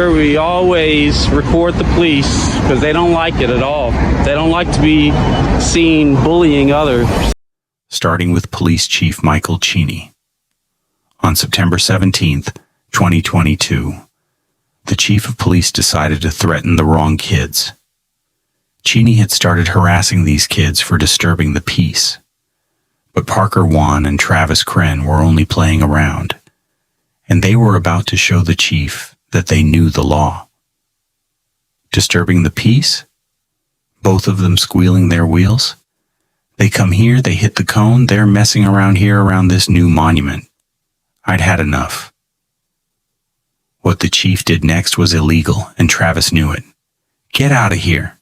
We always record the police because they don't like it at all. They don't like to be seen bullying others. Starting with Police Chief Michael Cheney. On September 17th, 2022, the Chief of Police decided to threaten the wrong kids. Cheney had started harassing these kids for disturbing the peace, but Parker Wan and Travis Kren were only playing around, and they were about to show the chief that they knew the law. Disturbing the peace? Both of them squealing their wheels? They come here, they hit the cone, they're messing around here around this new monument. I'd had enough. What the chief did next was illegal, and Travis knew it. Get out of here.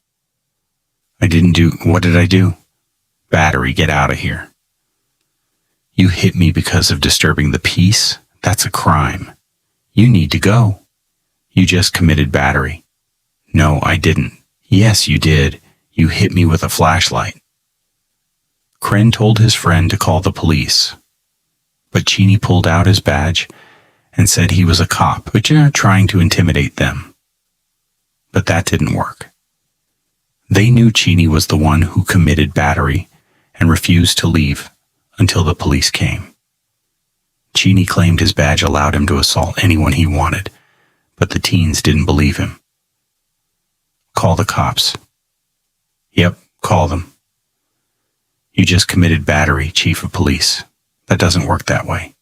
What did I do? Battery, get out of here. You hit me because of disturbing the peace? That's a crime. You need to go. You just committed battery. No, I didn't. Yes, you did. You hit me with a flashlight. Kren told his friend to call the police, but Cheney pulled out his badge and said he was a cop, trying to intimidate them. But that didn't work. They knew Cheney was the one who committed battery and refused to leave until the police came. Cheney claimed his badge allowed him to assault anyone he wanted, but the teens didn't believe him. Call the cops. Yep, call them. You just committed battery, Chief of Police. That doesn't work that way.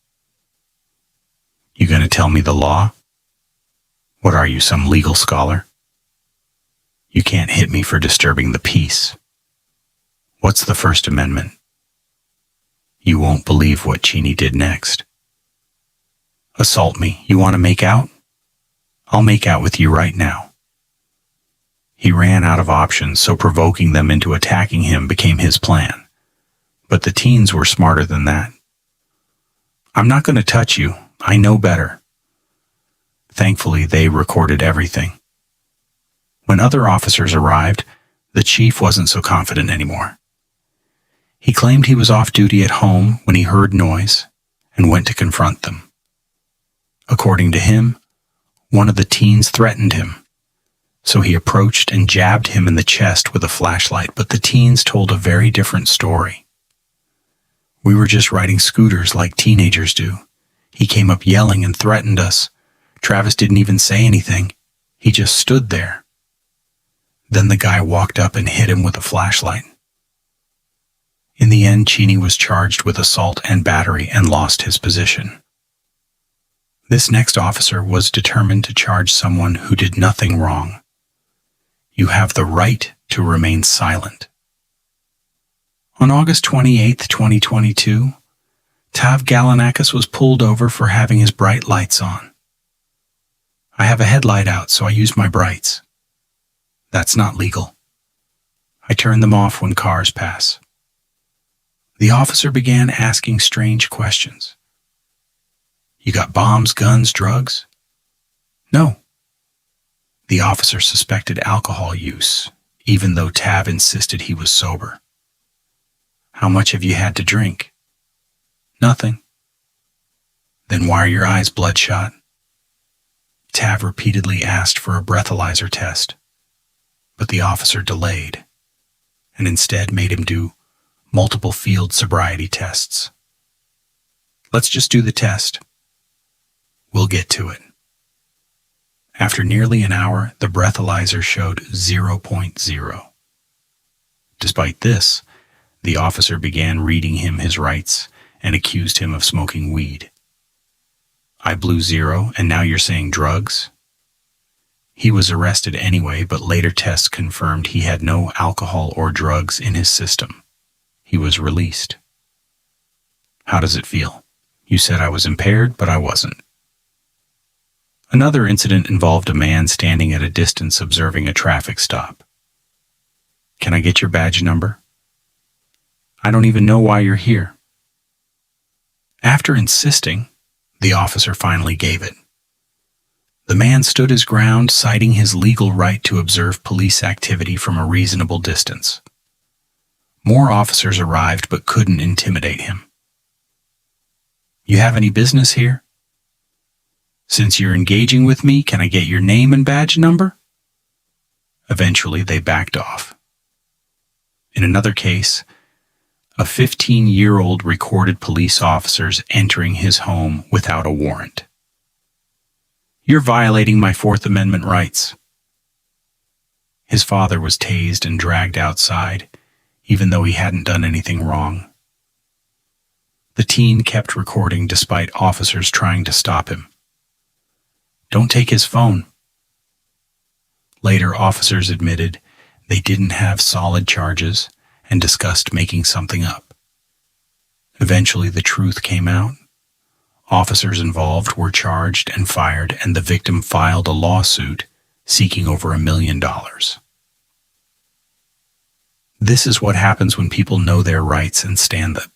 You gonna tell me the law? What are you, some legal scholar? You can't hit me for disturbing the peace. What's the First Amendment? You won't believe what Cheney did next. Assault me. You want to make out? I'll make out with you right now. He ran out of options, so provoking them into attacking him became his plan. But the teens were smarter than that. I'm not going to touch you. I know better. Thankfully, they recorded everything. When other officers arrived, the chief wasn't so confident anymore. He claimed he was off duty at home when he heard noise and went to confront them. According to him, one of the teens threatened him, so he approached and jabbed him in the chest with a flashlight, but the teens told a very different story. We were just riding scooters like teenagers do. He came up yelling and threatened us. Travis didn't even say anything. He just stood there. Then the guy walked up and hit him with a flashlight. In the end, Cheney was charged with assault and battery and lost his position. This next officer was determined to charge someone who did nothing wrong. You have the right to remain silent. On August 28, 2022, Tav Galanakis was pulled over for having his bright lights on. I have a headlight out, so I use my brights. That's not legal. I turn them off when cars pass. The officer began asking strange questions. You got bombs, guns, drugs? No. The officer suspected alcohol use, even though Tav insisted he was sober. How much have you had to drink? Nothing. Then why are your eyes bloodshot? Tav repeatedly asked for a breathalyzer test, but the officer delayed and instead made him do multiple field sobriety tests. Let's just do the test. We'll get to it. After nearly an hour, the breathalyzer showed 0.0. Despite this, the officer began reading him his rights and accused him of smoking weed. I blew 0, and now you're saying drugs? He was arrested anyway, but later tests confirmed he had no alcohol or drugs in his system. He was released. How does it feel? You said I was impaired, but I wasn't. Another incident involved a man standing at a distance observing a traffic stop. Can I get your badge number? I don't even know why you're here. After insisting, the officer finally gave it. The man stood his ground, citing his legal right to observe police activity from a reasonable distance. More officers arrived but couldn't intimidate him. You have any business here? Since you're engaging with me, can I get your name and badge number? Eventually, they backed off. In another case, a 15-year-old recorded police officers entering his home without a warrant. You're violating my Fourth Amendment rights. His father was tased and dragged outside, even though he hadn't done anything wrong. The teen kept recording despite officers trying to stop him. Don't take his phone. Later, officers admitted they didn't have solid charges and discussed making something up. Eventually, the truth came out. Officers involved were charged and fired, and the victim filed a lawsuit seeking over $1 million. This is what happens when people know their rights and stand up.